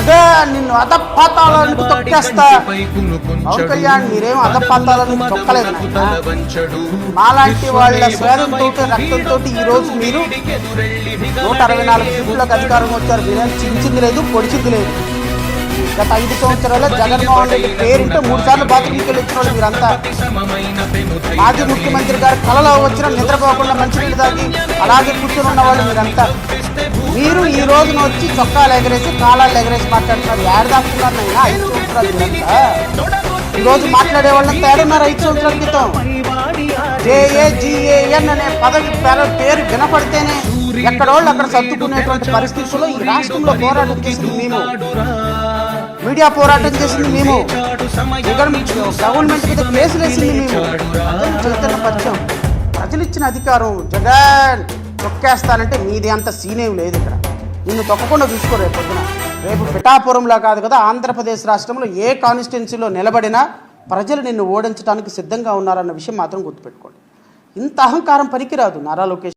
జగన్ నిన్ను అధపాతాళానికి తొక్కేస్తా. పవన్ కళ్యాణ్ మీరేం అధపాతాళానికి తొక్కలేదు. మాలాంటి వాళ్ళ స్వేదంతో రక్తంతో ఈ రోజు మీరు 164 సీట్లకు అధికారం వచ్చారు. మీరేం చించింది లేదు, పొడిచింది లేదు. గత 5 సంవత్సరాల్లో జగన్మోహన్ రెడ్డి పేరింటే 3 సార్లు బాత్రూమ్కి వెళ్ళి వచ్చిన వాళ్ళు మీరంతా. మాజీ ముఖ్యమంత్రి గారు కలలో వచ్చిన నిద్రపోకుండా మంచినీళ్ళు తాగి అలాగే కూర్చొని ఉన్న వాళ్ళు మీరంతా. మీరు ఈ రోజున వచ్చి చొక్కాలు ఎగరేసి కాలాలు ఎగరేసి మాట్లాడుతున్నారు. ఏడాదిన్నారు నైనా 5 సంవత్సరాలు మీరంతా. ఈరోజు మాట్లాడే వాళ్ళంతా ఏడున్నారు 5 సంవత్సరాల క్రితం. JAGAN అనే పదవి పేరు వినపడితేనే ఎక్కడోళ్ళు అక్కడ సర్దుకునేటువంటి పరిస్థితుల్లో ఈ రాష్ట్రంలో పోరాటం చేసింది మేము, మీడియా పోరాటం చేసింది మేము, గవర్నమెంట్ మీద కేసులు వేసింది మేము. చైతన్య పరిచయం ప్రజలు ఇచ్చిన అధికారం. జగన్ తొక్కేస్తానంటే మీది అంత సీనేం లేదు. ఇక్కడ నిన్ను తొక్కకుండా చూసుకో. రేపు పొద్దున రేపు పిఠాపురంలా కాదు కదా, ఆంధ్రప్రదేశ్ రాష్ట్రంలో ఏ కాన్స్టిట్యున్సీలో నిలబడినా ప్రజలు నిన్ను ఓడించడానికి సిద్ధంగా ఉన్నారన్న విషయం మాత్రం గుర్తుపెట్టుకోండి. ఇంత అహంకారం పనికిరాదు నారా లోకేష్.